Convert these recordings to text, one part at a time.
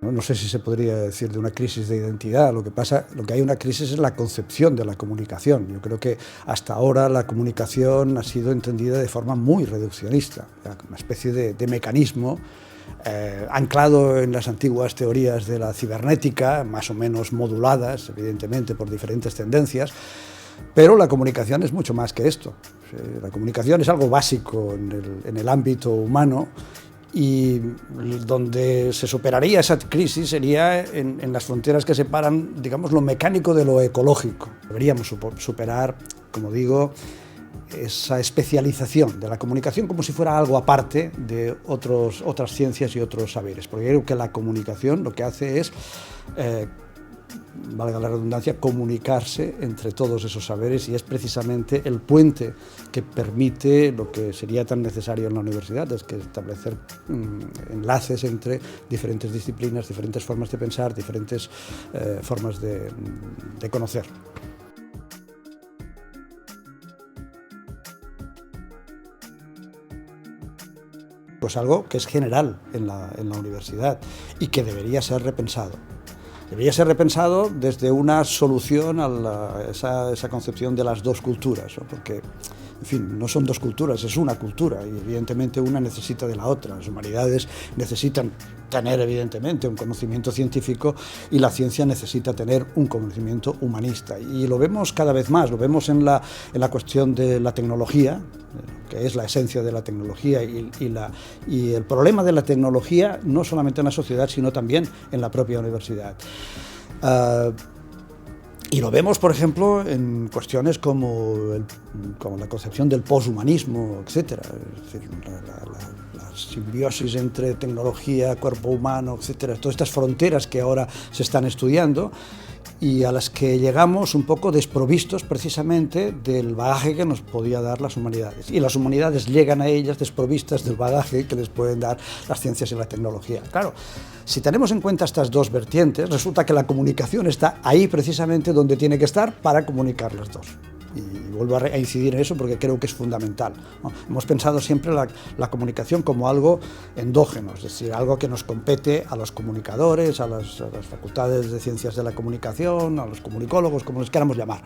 No sé si se podría decir de una crisis de identidad. Lo que hay una crisis es la concepción de la comunicación. Yo creo que hasta ahora la comunicación ha sido entendida de forma muy reduccionista, una especie de mecanismo anclado en las antiguas teorías de la cibernética, más o menos moduladas, evidentemente, por diferentes tendencias, pero la comunicación es mucho más que esto. La comunicación es algo básico en el ámbito humano, y donde se superaría esa crisis sería en las fronteras que separan, digamos, lo mecánico de lo ecológico. Deberíamos superar, como digo, esa especialización de la comunicación como si fuera algo aparte de otras ciencias y otros saberes, porque creo que la comunicación lo que hace es, valga la redundancia, comunicarse entre todos esos saberes, y es precisamente el puente que permite lo que sería tan necesario en la universidad, es que establecer enlaces entre diferentes disciplinas, diferentes formas de pensar, diferentes formas de conocer. Pues algo que es general en la universidad y que debería ser repensado. Debería ser repensado desde una solución a esa concepción de las dos culturas, ¿no? Porque, en fin, no son dos culturas, es una cultura, y evidentemente una necesita de la otra. Las humanidades necesitan tener, evidentemente, un conocimiento científico, y la ciencia necesita tener un conocimiento humanista. Y lo vemos cada vez más, lo vemos en la cuestión de la tecnología, que es la esencia de la tecnología, y el problema de la tecnología no solamente en la sociedad, sino también en la propia universidad. Y lo vemos, por ejemplo, en cuestiones como la concepción del poshumanismo, etc. Es decir, la simbiosis entre tecnología, cuerpo humano, etc. Todas estas fronteras que ahora se están estudiando y a las que llegamos un poco desprovistos precisamente del bagaje que nos podía dar las humanidades. Y las humanidades llegan a ellas desprovistas del bagaje que les pueden dar las ciencias y la tecnología. Claro, si tenemos en cuenta estas dos vertientes, resulta que la comunicación está ahí precisamente donde tiene que estar para comunicar las dos. Y vuelvo a incidir en eso porque creo que es fundamental, ¿no? Hemos pensado siempre la comunicación como algo endógeno, es decir, algo que nos compete a los comunicadores, a las facultades de ciencias de la comunicación, a los comunicólogos, como les queramos llamar.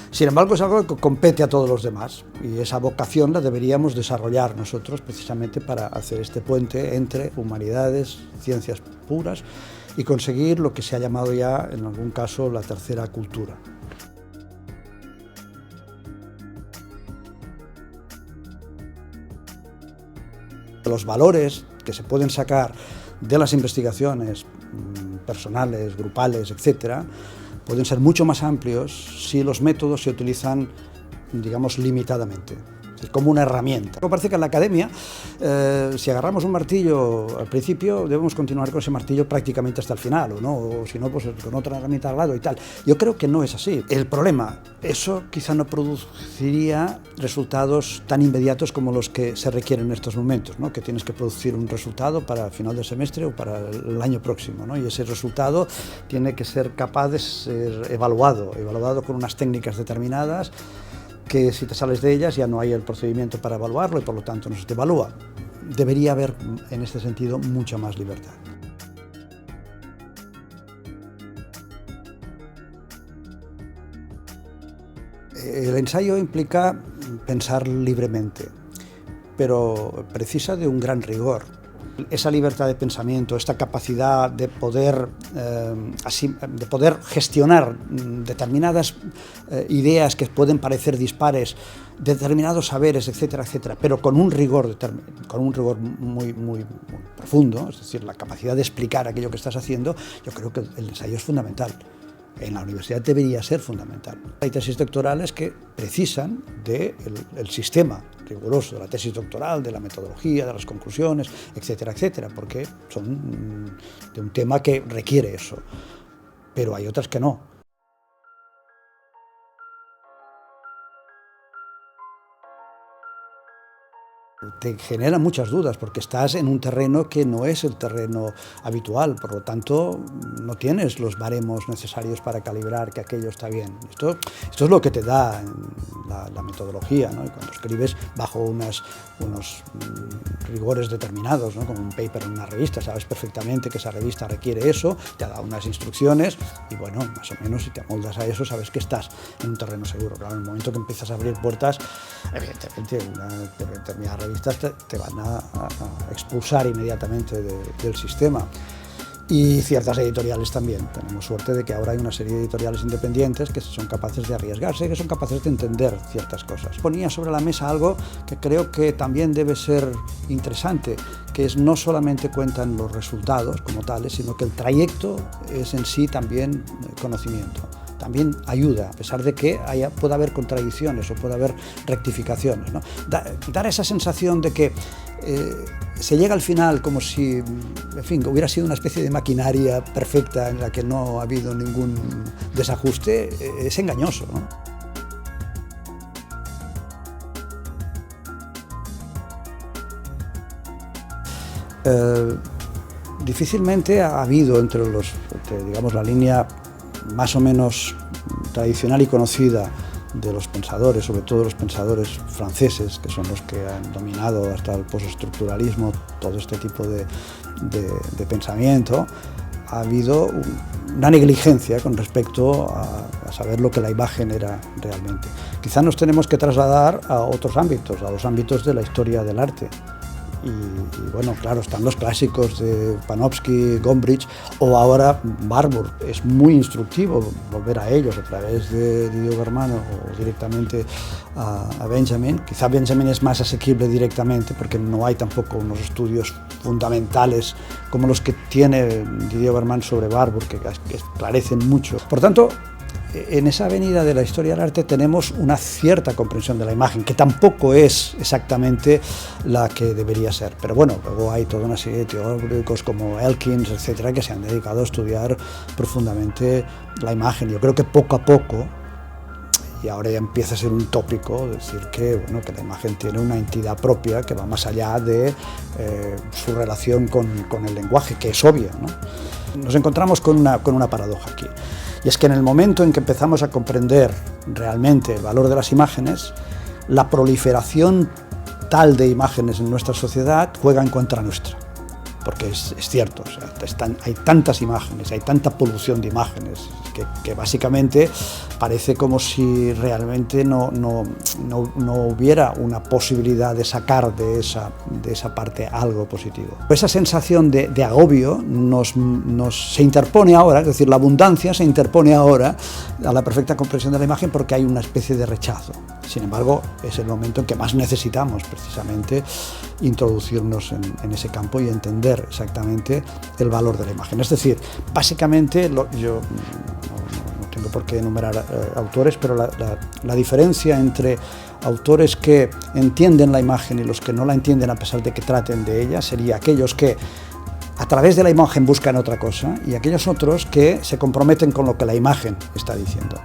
Sin embargo, es algo que compete a todos los demás, y esa vocación la deberíamos desarrollar nosotros precisamente para hacer este puente entre humanidades, ciencias puras, y conseguir lo que se ha llamado ya, en algún caso, la tercera cultura. Los valores que se pueden sacar de las investigaciones personales, grupales, etc., pueden ser mucho más amplios si los métodos se utilizan, digamos, limitadamente. Es como una herramienta. Me parece que en la academia, si agarramos un martillo al principio, debemos continuar con ese martillo prácticamente hasta el final, ¿o no? O si no, pues con otra herramienta al lado y tal. Yo creo que no es así. El problema, eso quizá no produciría resultados tan inmediatos como los que se requieren en estos momentos, ¿no? Que tienes que producir un resultado para el final del semestre o para el año próximo, ¿no? Y ese resultado tiene que ser capaz de ser evaluado con unas técnicas determinadas, que si te sales de ellas ya no hay el procedimiento para evaluarlo y por lo tanto no se te evalúa. Debería haber en este sentido mucha más libertad. El ensayo implica pensar libremente, pero precisa de un gran rigor. Esa libertad de pensamiento, esta capacidad de poder gestionar determinadas ideas que pueden parecer dispares, determinados saberes, etcétera, etcétera, pero con un rigor muy profundo, es decir, la capacidad de explicar aquello que estás haciendo. Yo creo que el ensayo es fundamental. En la universidad debería ser fundamental. Hay tesis doctorales que precisan del sistema riguroso de la tesis doctoral, de la metodología, de las conclusiones, etcétera, etcétera, porque son de un tema que requiere eso. Pero hay otras que no. te genera muchas dudas, porque estás en un terreno que no es el terreno habitual, por lo tanto no tienes los baremos necesarios para calibrar que aquello está bien. Esto es lo que te da la metodología, ¿no? Y cuando escribes bajo unos rigores determinados, ¿no? Como un paper en una revista, sabes perfectamente que esa revista requiere eso, te ha dado unas instrucciones y bueno, más o menos si te amoldas a eso sabes que estás en un terreno seguro. Claro, en el momento que empiezas a abrir puertas, evidentemente determinadas revistas te van a expulsar inmediatamente del sistema. Y ciertas editoriales también. Tenemos suerte de que ahora hay una serie de editoriales independientes que son capaces de arriesgarse, que son capaces de entender ciertas cosas. Ponía sobre la mesa algo que creo que también debe ser interesante, que es no solamente cuentan los resultados como tales, sino que el trayecto es en sí también conocimiento. También ayuda, a pesar de que pueda haber contradicciones o pueda haber rectificaciones, ¿no? Dar esa sensación de que se llega al final como si, en fin, hubiera sido una especie de maquinaria perfecta en la que no ha habido ningún desajuste, es engañoso, ¿no? Difícilmente ha habido entre digamos, la línea más o menos tradicional y conocida de los pensadores, sobre todo los pensadores franceses, que son los que han dominado hasta el postestructuralismo todo este tipo de pensamiento, ha habido una negligencia con respecto a saber lo que la imagen era realmente. Quizá nos tenemos que trasladar a otros ámbitos, a los ámbitos de la historia del arte. Y bueno, claro, están los clásicos de Panofsky, Gombrich o ahora Warburg. Es muy instructivo volver a ellos a través de Didier Berman o directamente a Benjamin. Quizá Benjamin es más asequible directamente porque no hay tampoco unos estudios fundamentales como los que tiene Didier Berman sobre Warburg, que esclarecen mucho. Por tanto, en esa avenida de la historia del arte tenemos una cierta comprensión de la imagen, que tampoco es exactamente la que debería ser. Pero bueno, luego hay toda una serie de teóricos como Elkins, etcétera, que se han dedicado a estudiar profundamente la imagen. Yo creo que poco a poco, y ahora ya empieza a ser un tópico decir que, bueno, que la imagen tiene una entidad propia que va más allá de su relación con el lenguaje, que es obvia, ¿no? Nos encontramos con una paradoja aquí. Y es que en el momento en que empezamos a comprender realmente el valor de las imágenes, la proliferación tal de imágenes en nuestra sociedad juega en contra nuestra. Porque es cierto, o sea, hay tantas imágenes, hay tanta polución de imágenes, que básicamente parece como si realmente no hubiera una posibilidad de sacar de esa parte algo positivo. Esa sensación de agobio se interpone ahora, es decir, la abundancia se interpone ahora a la perfecta comprensión de la imagen porque hay una especie de rechazo. Sin embargo, es el momento en que más necesitamos precisamente introducirnos en ese campo y entender exactamente el valor de la imagen. Es decir, básicamente, yo no tengo por qué enumerar autores, pero la diferencia entre autores que entienden la imagen y los que no la entienden a pesar de que traten de ella sería aquellos que a través de la imagen buscan otra cosa y aquellos otros que se comprometen con lo que la imagen está diciendo.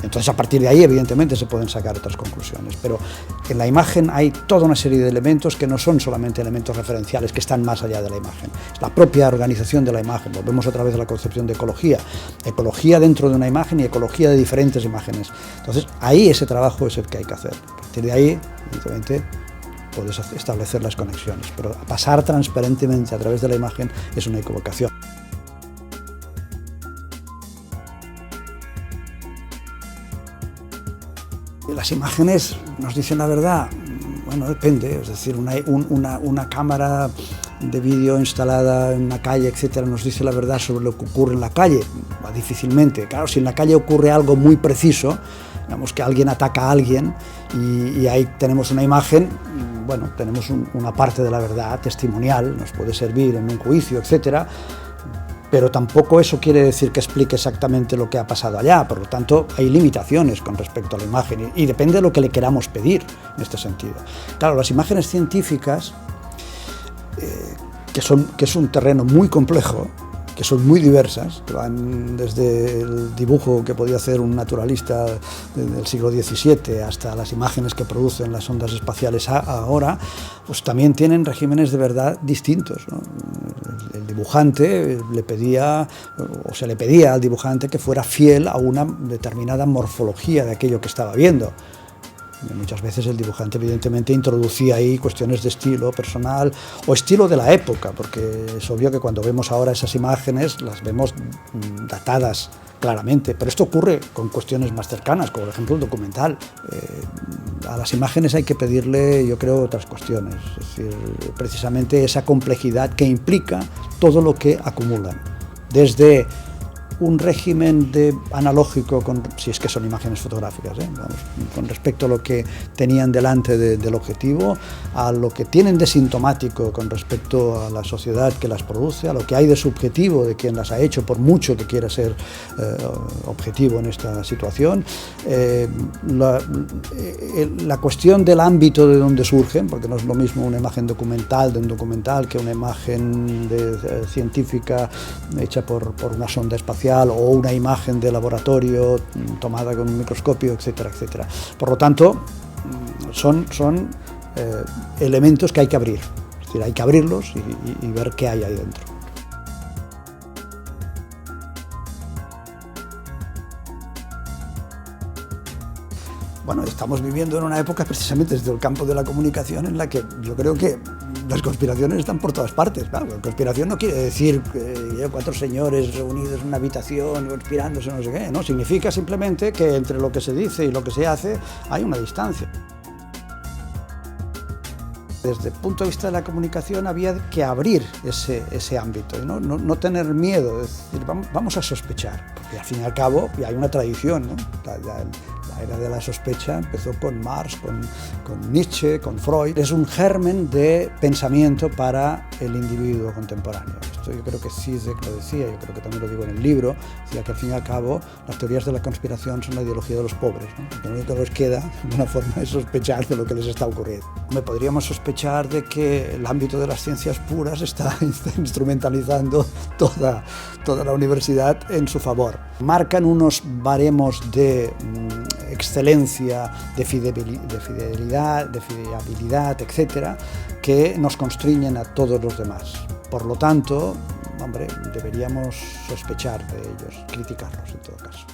Entonces, a partir de ahí, evidentemente, se pueden sacar otras conclusiones, pero en la imagen hay toda una serie de elementos que no son solamente elementos referenciales, que están más allá de la imagen. Es la propia organización de la imagen. Volvemos otra vez a la concepción de ecología. Ecología dentro de una imagen y ecología de diferentes imágenes. Entonces, ahí ese trabajo es el que hay que hacer. A partir de ahí, evidentemente, puedes establecer las conexiones, pero pasar transparentemente a través de la imagen es una equivocación. Las imágenes nos dicen la verdad, bueno, depende, es decir, una cámara de vídeo instalada en una calle, etcétera, nos dice la verdad sobre lo que ocurre en la calle, difícilmente. Claro, si en la calle ocurre algo muy preciso, digamos que alguien ataca a alguien y ahí tenemos una imagen, bueno, tenemos una parte de la verdad testimonial, nos puede servir en un juicio, etcétera, pero tampoco eso quiere decir que explique exactamente lo que ha pasado allá, por lo tanto hay limitaciones con respecto a la imagen y depende de lo que le queramos pedir en este sentido. Claro, las imágenes científicas, que es un terreno muy complejo, que son muy diversas, que van desde el dibujo que podía hacer un naturalista del siglo XVII hasta las imágenes que producen las ondas espaciales ahora, pues también tienen regímenes de verdad distintos, ¿no? El dibujante le pedía, o se le pedía al dibujante que fuera fiel a una determinada morfología de aquello que estaba viendo. Muchas veces el dibujante evidentemente introducía ahí cuestiones de estilo personal o estilo de la época, porque es obvio que cuando vemos ahora esas imágenes las vemos datadas claramente, pero esto ocurre con cuestiones más cercanas, como por ejemplo el documental. A las imágenes hay que pedirle, yo creo, otras cuestiones, es decir, precisamente esa complejidad que implica todo lo que acumulan, desde un régimen analógico, si es que son imágenes fotográficas, vamos, con respecto a lo que tenían delante del objetivo, a lo que tienen de sintomático con respecto a la sociedad que las produce, a lo que hay de subjetivo de quien las ha hecho, por mucho que quiera ser objetivo en esta situación, la cuestión del ámbito de donde surgen, porque no es lo mismo una imagen documental de un documental que una imagen científica hecha por una sonda espacial o una imagen de laboratorio tomada con un microscopio, etcétera, etcétera. Por lo tanto, son elementos que hay que abrir, es decir, hay que abrirlos y ver qué hay ahí dentro. Bueno, estamos viviendo en una época precisamente desde el campo de la comunicación en la que yo creo que las conspiraciones están por todas partes. Claro, conspiración no quiere decir que 4 señores reunidos en una habitación conspirándose, no sé qué, no, significa simplemente que entre lo que se dice y lo que se hace hay una distancia. Desde el punto de vista de la comunicación había que abrir ese ámbito y no tener miedo, es decir, vamos a sospechar, porque al fin y al cabo ya hay una tradición, ¿no? La era de la sospecha empezó con Marx, con Nietzsche, con Freud. Es un germen de pensamiento para el individuo contemporáneo. Esto yo creo que Zizek lo decía, yo creo que también lo digo en el libro, decía que al fin y al cabo las teorías de la conspiración son la ideología de los pobres, ¿no? Lo único que les queda de una forma es sospechar de lo que les está ocurriendo. Podríamos sospechar de que el ámbito de las ciencias puras está instrumentalizando toda la universidad en su favor. Marcan unos baremos de excelencia, de fidelidad, de fiabilidad, etcétera, que nos constriñen a todos los demás. Por lo tanto, hombre, deberíamos sospechar de ellos, criticarlos en todo caso.